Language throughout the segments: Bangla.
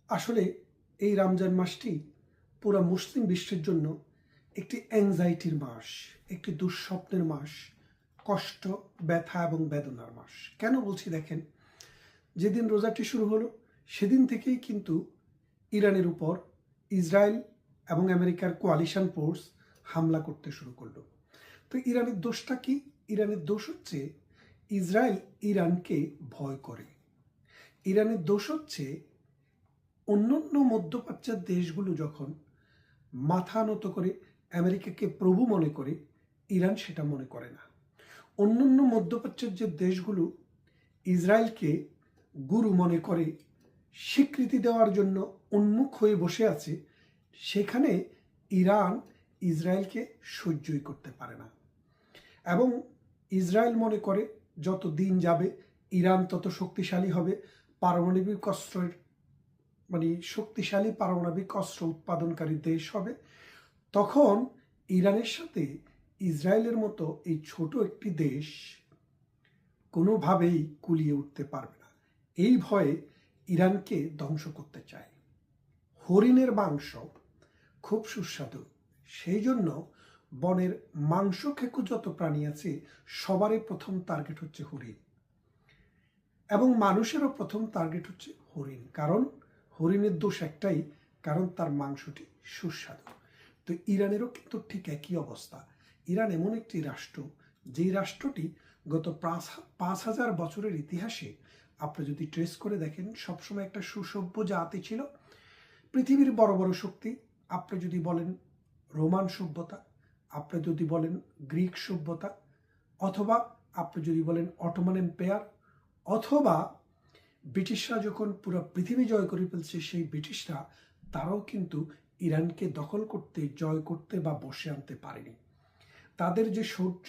আসলে এই রমজান মাসটি পুরো মুসলিম বিশ্বের জন্য একটি অ্যাংজাইটির মাস, একটি দুঃস্বপ্নের মাস, কষ্ট, ব্যথা এবং বেদনার মাস। কেন বলছি দেখেন, যেদিন রোজাটি শুরু হলো সেদিন থেকেই কিন্তু ইরানের উপর ইসরায়েল এবং আমেরিকার কোয়ালিশন ফোর্স হামলা করতে শুরু করলো। তো ইরানের দোষটা কি? ইরানের দোষ হচ্ছে ইসরায়েল ইরানকে ভয় করে। ইরানের দোষ হচ্ছে অন্যান্য মধ্যপ্রাচ্যের দেশগুলো যখন মাথা নত করে আমেরিকাকে প্রভু মনে করে, ইরান সেটা মনে করে না। অন্যান্য মধ্যপ্রাচ্যের যে দেশগুলো ইসরায়েলকে গুরু মনে করে স্বীকৃতি দেওয়ার জন্য উন্মুখ হয়ে বসে আছে, সেখানে ইরান ইসরায়েলকে সহ্যই করতে পারে না। এবং ইসরায়েল মনে করে যত দিন যাবে ইরান তত শক্তিশালী হবে, পারমাণবিক অস্ত্রের শক্তিশালী পারমাণবিক অস্ত্র উৎপাদনকারী দেশ হবে। তখন ইরানের সাথে ইসরায়েলের মতো এই ছোট একটি দেশ কোনোভাবেই কুলিয়ে উঠতে পারবে না। এই ভয়ে ইরানকে ধ্বংস করতে চায়। হরিণের মাংস খুব সুস্বাদু, সেই জন্য বনের মাংস খেকো যত প্রাণী আছে সবারই প্রথম টার্গেট হচ্ছে হরিণ, এবং মানুষেরও প্রথম টার্গেট হচ্ছে হরিণ। কারণ হরিণের দোষ একটাই, কারণ তার মাংসটি সুস্বাদু। তো ইরানেরও কিন্তু ঠিক একই অবস্থা। ইরান এমন একটি রাষ্ট্র, যেই রাষ্ট্রটি গত 5,000 বছরের ইতিহাসে আপনি যদি ট্রেস করে দেখেন সবসময় একটা সুসভ্য জাতি ছিল। পৃথিবীর বড় বড় শক্তি, আপনি যদি বলেন রোমান সভ্যতা, আপনি যদি বলেন গ্রিক সভ্যতা, অথবা আপনি যদি বলেন অটোমান এম্পায়ার, অথবা ব্রিটিশরা যখন পুরো পৃথিবী জয় করে ফেলছে, সেই ব্রিটিশরা তারাও কিন্তু ইরানকে দখল করতে, জয় করতে বা বসে আনতে পারেনি। তাদের যে শৌর্য,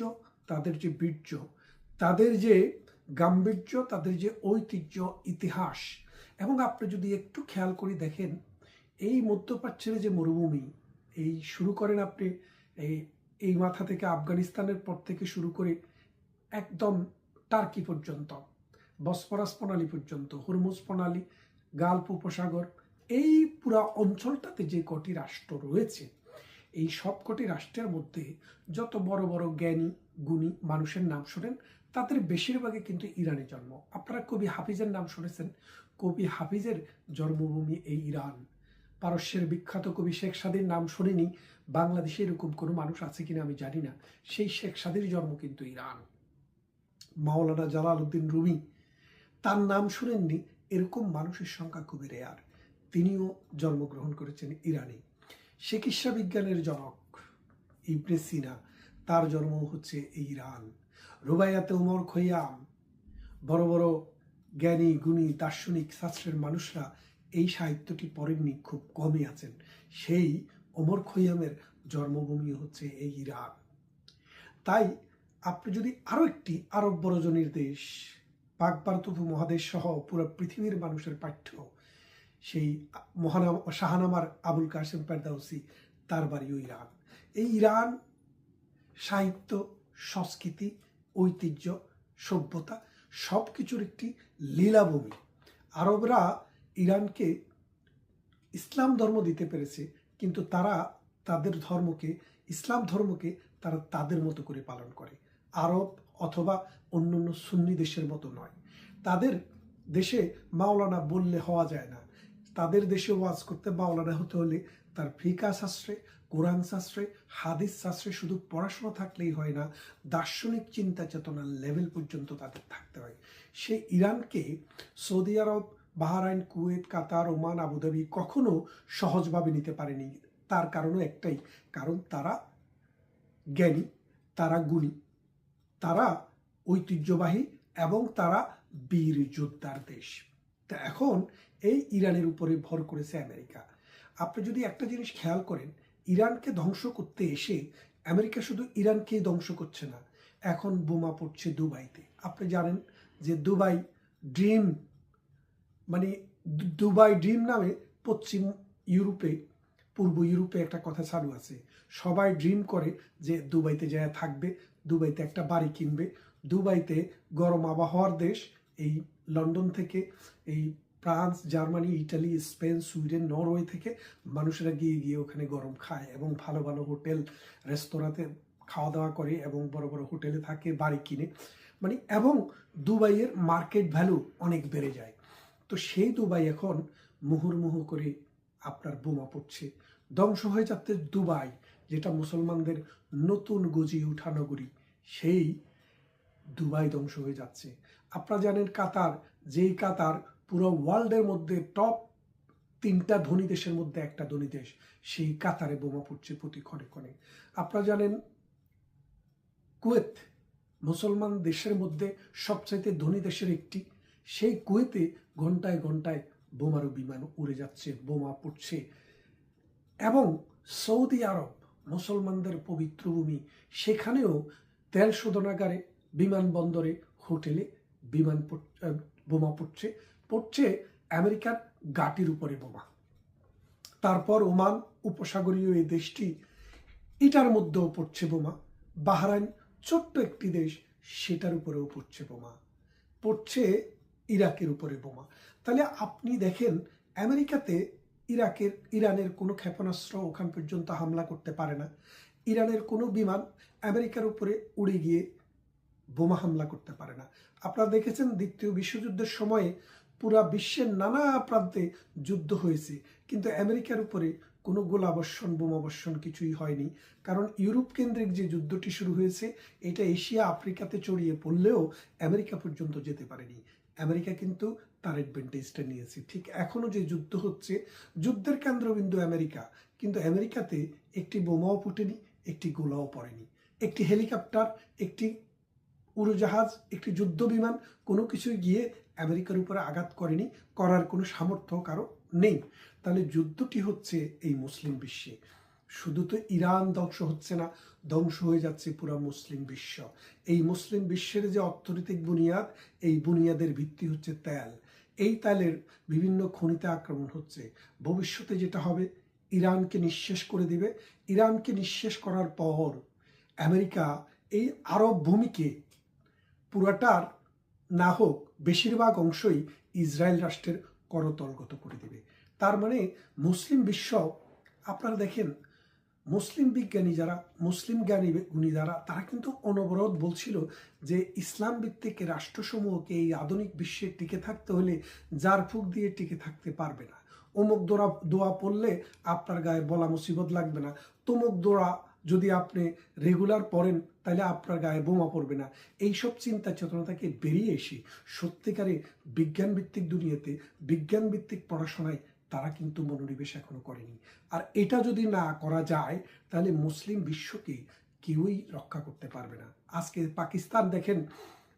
তাদের যে বীর্য, তাদের যে গাম্ভীর্য, তাদের যে ঐতিহ্য, ইতিহাস, এবং আপনি যদি একটু খেয়াল করে দেখেন এই মধ্যপ্রাচ্যের যে মরুভূমি, এই শুরু করেন আপনি এই মাথা থেকে আফগানিস্তানের পর থেকে শুরু করে একদম টার্কি পর্যন্ত, বসফরাস প্রণালী পর্যন্ত, হরমুজ প্রণালী, গালফ উপসাগর, এই পুরা অঞ্চলটাতে যে কটি রাষ্ট্র রয়েছে, এই সবকটি রাষ্ট্রের মধ্যে যত বড় বড় জ্ঞানী গুণী মানুষের নাম শোনেন, তাদের বেশিরভাগই কিন্তু ইরানে জন্ম। আপনারা কবি হাফিজের নাম শুনেছেন। কবি হাফিজের জন্মভূমি এই ইরান। পারস্যের বিখ্যাত কবি শেখ সাদির নাম শোনেনি, বাংলাদেশে এরকম কোনো মানুষ আছে কিনা আমি জানি না, সেই শেখ সাদির জন্ম কিন্তু ইরান। মাওলানা জালালউদ্দিন রুমি, তার নাম শুনেননি, এরকম মানুষের সংখ্যা খুবই রেয়ার। তিনিও জন্মগ্রহণ করেছেন ইরানে। চিকিৎসা বিজ্ঞানের জনক ইবনে সিনা, তার জন্ম হচ্ছে এই ইরান। রুবাইয়াতে উমর খৈয়াম, বড় বড় জ্ঞানী গুণী দার্শনিক শাস্ত্রের মানুষরা এই সাহিত্যটি পড়েননি, খুব কমই আছেন। সেই ওমর খৈয়ামের জন্মভূমি হচ্ছে এই ইরান। তাই আপনি যদি আরও একটি আরব বড়জনীর দেশ, পাক ভারত উপমহাদেশ সহ পুরো পৃথিবীর মানুষের পাঠ্য, সেই শাহনামার আবুল কাসেম ফেরদাউসি, তার বাড়িও ইরান। এই ইরান সাহিত্য, সংস্কৃতি, ঐতিহ্য, সভ্যতা সব কিছুর একটি লীলাভূমি। আরবরা ইরানকে ইসলাম ধর্ম দিতে পেরেছে, কিন্তু তারা তাদের ধর্মকে, ইসলাম ধর্মকে তারা তাদের মতো করে পালন করে। আরব অথবা অন্যান্য সুন্নি দেশের মতো নয়। তাদের দেশে মাওলানা বললে হওয়া যায় না। তাদের দেশে ওয়াজ করতে মাওলানা হতে হলে তার ফিকা শাস্ত্রে, কোরআন শাস্ত্রে, হাদিস শাস্ত্রে শুধু পড়াশোনা থাকলেই হয় না, দার্শনিক চিন্তা চেতনার লেভেল পর্যন্ত তাদের থাকতে হয়। সে ইরানকে সৌদি আরব, বাহরাইন, কুয়েত, কাতার, ওমান, আবুধাবি কখনো সহজভাবে নিতে পারেনি। তার কারণও একটাই, কারণ তারা জ্ঞানী, তারা গুণী, তারা ঐতিহ্যবাহী, এবং তারা বীর যোদ্ধার দেশ। তা এখন এই ইরানের উপরে ভর করেছে আমেরিকা। আপনি যদি একটা জিনিস খেয়াল করেন, ইরানকে ধ্বংস করতে এসে আমেরিকা শুধু ইরানকেই ধ্বংস করছে না, এখন বোমা পড়ছে দুবাইতে। আপনি জানেন যে দুবাই ড্রিম, দুবাই ড্রিম নামে পশ্চিম ইউরোপে, পূর্ব ইউরোপে একটা কথা চালু আছে। সবাই ড্রিম করে যে দুবাইতে যায় থাকবে, দুবাইতে একটা বাড়ি কিনবে। দুবাইতে গরম আবহাওয়ার দেশ, এই লন্ডন থেকে, এই France, Germany, Italy, Spain, Sweden, Norway থেকে মানুষেরা গিয়ে গিয়ে ওখানে গরম খায় এবং ভালো ভালো হোটেল রেস্তোরাঁতে খাওয়া দাওয়া করে এবং বড় বড় হোটেলে থাকে, বাড়ি কিনে, মানে এবং দুবাইয়ের মার্কেট ভ্যালু অনেক বেড়ে যায়। তো সেই দুবাই এখন মুহুর্মুহু করে আপনার বোমা পড়ছে, ধ্বংস হয়ে যাচ্ছে দুবাই, যেটা মুসলমানদের নতুন গজিয়ে ওঠা নগরী, সেই দুবাই ধ্বংস হয়ে যাচ্ছে। আপনারা জানেন কাতার, যেই কাতার পুরো ওয়ার্ল্ডের মধ্যে টপ 3টা ধনী দেশের মধ্যে একটা ধনী দেশ, সেই কাতারে বোমা পড়ছে প্রতি ক্ষণে ক্ষণে। আপনারা জানেন কুয়েত, মুসলমান দেশের মধ্যে সবচাইতে ধনী দেশের একটি, সেই কুয়েতে ঘন্টায় ঘন্টায় বোমারু বিমান উড়ে যাচ্ছে, বোমা পড়ছে। এবং সৌদি আরব, মুসলমানদের পবিত্র ভূমি, সেখানেও তেল শোধনাগারে, বিমানবন্দরে, হোটেলে বোমা পড়ছে আমেরিকার ঘাঁটির উপরে বোমা। তারপর ওমান উপসাগরীয় এই দেশটি, এটার মধ্যেও পড়ছে বোমা। বাহরাইন ছোট্ট একটি দেশ, সেটার উপরেও পড়ছে বোমা, পড়ছে ইরাকের উপরে বোমা। তাহলে আপনি দেখেন আমেরিকাতে ইরানের কোনো ক্ষেপণাস্ত্র ওখান পর্যন্ত হামলা করতে পারে না, ইরানের কোনো বিমান আমেরিকার উপরে উড়ে গিয়ে বোমা হামলা করতে পারে না। আপনারা দেখেছেন দ্বিতীয় বিশ্বযুদ্ধের সময়ে পুরা বিশ্বের নানা প্রান্তে যুদ্ধ হয়েছে, কিন্তু আমেরিকার উপরে কোনো গোলাবর্ষণ, বোমাবর্ষণ কিছুই হয়নি। কারণ ইউরোপ কেন্দ্রিক যে যুদ্ধটি শুরু হয়েছে, এটা এশিয়া আফ্রিকাতে ছড়িয়ে পড়লেও আমেরিকা পর্যন্ত যেতে পারেনি। আমেরিকা কিন্তু তার অ্যাডভান্টেজটা নিয়েছে। ঠিক এখনো যে যুদ্ধ হচ্ছে, যুদ্ধের কেন্দ্রবিন্দু আমেরিকা, কিন্তু আমেরিকাতে একটি বোমাও ফুটেনি, একটি গোলাও পড়েনি, একটি হেলিকপ্টার, একটি উড়োজাহাজ, একটি যুদ্ধ বিমান, কোনো কিছুই গিয়ে আমেরিকার উপরে আঘাত করেনি, করার কোনো সামর্থ্য কারো নেই। তাহলে যুদ্ধটি হচ্ছে এই মুসলিম বিশ্বে। শুধু তো ইরান ধ্বংস হচ্ছে না, ধ্বংস হয়ে যাচ্ছে পুরো মুসলিম বিশ্ব। এই মুসলিম বিশ্বের যে অর্থনৈতিক বুনিয়াদ, এই বুনিয়াদের ভিত্তি হচ্ছে তেল। এই তেলের বিভিন্ন খনিতে আক্রমণ হচ্ছে। ভবিষ্যতে যেটা হবে, ইরানকে নিঃশেষ করে দিবে। ইরানকে নিঃশেষ করার পর আমেরিকা এই আরব ভূমিকে পুরাটার না হোক বেশিরভাগ অংশই ইসরায়েল রাষ্ট্রের করতলগত করে দিবে। তার মানে মুসলিম বিশ্ব, আপনারা দেখেন মুসলিম বিজ্ঞানী যারা, মুসলিম গুণী যারা, তারা কিন্তু অনবরত বলছিল যে ইসলাম ভিত্তিক রাষ্ট্রসমূহকে এই আধুনিক বিশ্বে টিকে থাকতে হলে জারফুক দিয়ে টিকে থাকতে পারবে না। অমুক দোয়া পড়লে আপনার গায়ে বলা মুসিবত লাগবে না, তমুক দোয়া যদি আপনি রেগুলার পড়েন তাহলে আপনার গায়ে বোমা পড়বে না। এইসব চিন্তা চেতনা থেকে বেরিয়ে এসে সত্যিকারে বিজ্ঞানভিত্তিক দুনিয়াতে, বিজ্ঞানভিত্তিক পড়াশোনায় তারা কিন্তু মনোনিবেশ এখনো করেনি। আর এটা যদি না করা যায়, তাহলে মুসলিম বিশ্বকে কেউই রক্ষা করতে পারবে না। আজকে পাকিস্তান দেখেন,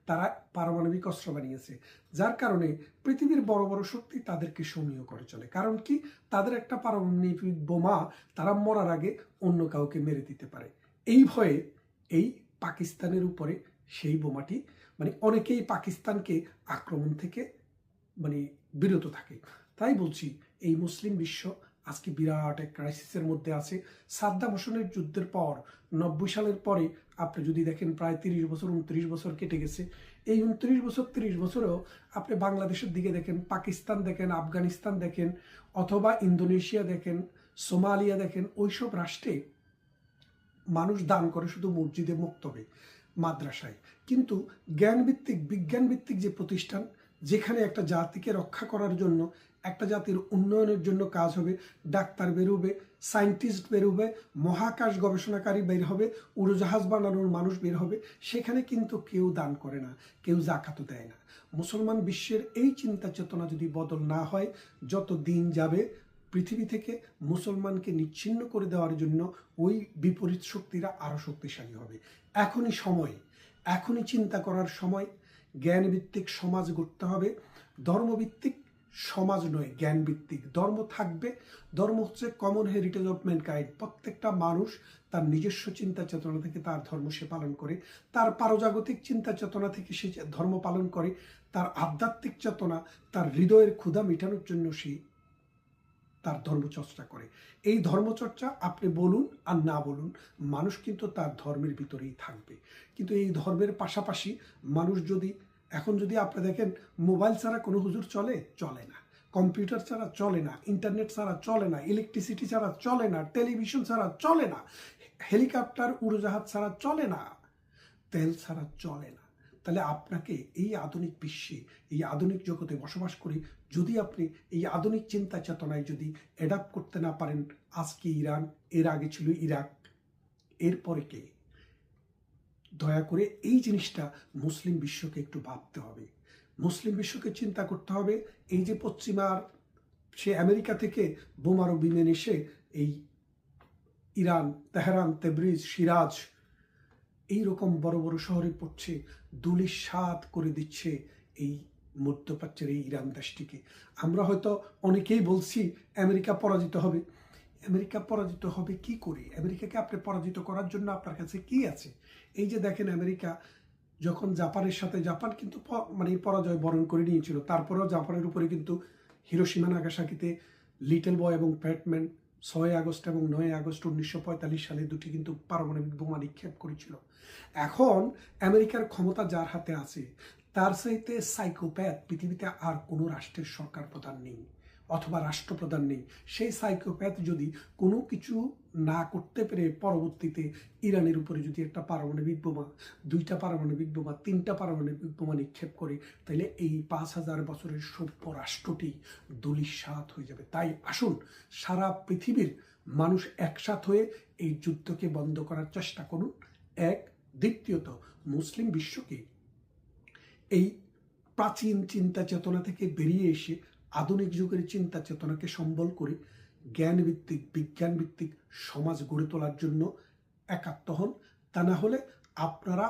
তারা পারমাণবিক অস্ত্র বানিয়েছে, যার কারণে পৃথিবীর বড় বড় শক্তি তাদেরকে সমীহ করে চলে। কারণ কি, তাদের একটা পারমাণবিক বোমা তারা মরার আগে অন্য কাউকে মেরে দিতে পারে। এই ভয়ে এই পাকিস্তানের উপরে সেই বোমাটি, মানে অনেকেই পাকিস্তানকে আক্রমণ থেকে বিরত থাকে। তাই বলছি, এই মুসলিম বিশ্ব আজকে বিরাট এক ক্রাইসিসের মধ্যে আছে। সাদ্দাম হোসেনের যুদ্ধের পর 90 সালের পরে আপনি যদি দেখেন প্রায় 30 বছর 29 বছর কেটে গেছে। এই 29 বছর 30 বছরেও আপনি বাংলাদেশের দিকে দেখেন, পাকিস্তান দেখেন, আফগানিস্তান দেখেন, অথবা ইন্দোনেশিয়া দেখেন, সোমালিয়া দেখেন, ওইসব রাষ্ট্রে মানুষ দান করে শুধু মসজিদে, মক্তবে, মাদ্রাসায়। কিন্তু জ্ঞানভিত্তিক, বিজ্ঞানভিত্তিক যে প্রতিষ্ঠান, যেখানে একটা জাতিকে রক্ষা করার জন্য, একটা জাতির উন্নয়নের জন্য কাজ হবে, ডাক্তার বেরোবে, সায়েন্টিস্ট বেরোবে, মহাকাশ গবেষণাকারী বের হবে, উড়োজাহাজ বানানোর মানুষ বের হবে, সেখানে কিন্তু কেউ দান করে না, কেউ জাকাতও দেয় না। মুসলমান বিশ্বের এই চিন্তা চেতনা যদি বদল না হয়, যত দিন যাবে পৃথিবী থেকে মুসলমানকে নিচ্ছিন্ন করে দেওয়ার জন্য ওই বিপরীত শক্তিরা আরো শক্তিশালী হবে। এখনই সময়, এখনই চিন্তা করার সময়। জ্ঞানভিত্তিক সমাজ গড়তে হবে, ধর্মভিত্তিক সমাজ নয়, জ্ঞানভিত্তিক। ধর্ম থাকবে, ধর্ম হচ্ছে কমন হেরিটেজ অফ ম্যানকাইন্ড। প্রত্যেকটা মানুষ তার নিজস্ব চিন্তা চেতনা থেকে তার ধর্ম সে পালন করে, তার পারজাগতিক চিন্তা চেতনা থেকে সে ধর্ম পালন করে, তার আধ্যাত্মিক চেতনা, তার হৃদয়ের ক্ষুধা মেটানোর জন্য সে তার ধর্মচর্চা করে। এই ধর্মচর্চা আপনি বলুন আর না বলুন, মানুষ কিন্তু তার ধর্মের ভিতরেই থাকবে। কিন্তু এই ধর্মের পাশাপাশি মানুষ যদি, এখন যদি আপনি দেখেন মোবাইল ছাড়া কোনো হুজুর চলে না, কম্পিউটার ছাড়া চলে না, ইন্টারনেট ছাড়া চলে না, ইলেকট্রিসিটি ছাড়া চলে না, টেলিভিশন ছাড়া চলে না, হেলিকপ্টার উড়োজাহাজ ছাড়া চলে না, তেল ছাড়া চলে না। তাহলে আপনাকে এই আধুনিক বিশ্বে, এই আধুনিক জগতে বসবাস করে যদি আপনি এই আধুনিক চিন্তা চেতনায় যদি অ্যাডাপ্ট করতে না পারেন, আজকে ইরান, এর আগে ছিল ইরাক, এরপরে কে? দয়া করে এই জিনিসটা মুসলিম বিশ্বকে একটু ভাবতে হবে, মুসলিম বিশ্বকে চিন্তা করতে হবে। এই যে পশ্চিমার সে আমেরিকা থেকে বোমারু বিমান এসে এই ইরান, তেহরান, তেব্রিজ, সিরাজ এইরকম বড় বড় শহরে পড়ছে, ধূলিসাৎ করে দিচ্ছে এই মধ্যপ্রাচ্যের এই ইরান দেশটিকে। আমরা হয়তো অনেকেই বলছি আমেরিকা পরাজিত হবে। আমেরিকা পরাজিত হবে কি করে? আমেরিকাকে আপনি পরাজিত করার জন্য আপনার কাছে কি আছে? এই যে দেখেন, আমেরিকা যখন জাপানের সাথে, জাপান কিন্তু মানে পরাজয় বরণ করে নিয়েছিল, তারপরেও জাপানের উপরে কিন্তু হিরোশিমা নাগাসাকিতে লিটল বয় এবং প্যাটম্যান 6 আগস্ট এবং 9 আগস্ট 1945 সালে দুটি কিন্তু পারমাণবিক বোমা নিক্ষেপ করেছিল। এখন আমেরিকার ক্ষমতা যার হাতে আছে, তার চাইতে সাইকোপ্যাথ পৃথিবীতে আর কোনো রাষ্ট্রের সরকার প্রধান নেই অথবা রাষ্ট্রপ্রধান নেই। সেই সাইকোপ্যাথ যদি কোনো কিছু না করতে পেরে পরবর্তীতে ইরানের উপরে যদি একটা পারমাণবিক বোমা, 2টা পারমাণবিক বোমা, 3টা পারমাণবিক বোমা নিক্ষেপ করে, তাহলে এই 5000 বছরের সভ্য রাষ্ট্রটি ধূলিসাৎ হয়ে যাবে। তাই আসুন সারা পৃথিবীর মানুষ একসাথ হয়ে এই যুদ্ধকে বন্ধ করার চেষ্টা করুন। এক, দ্বিতীয়ত মুসলিম বিশ্বকে এই প্রাচীন চিন্তা চেতনা থেকে বেরিয়ে এসে আধুনিক যুগের চিন্তা চেতনাকে সম্বল করে জ্ঞানভিত্তিক, বিজ্ঞানভিত্তিক সমাজ গড়ে তোলার জন্য একাত্ম হন। তা না হলে আপনারা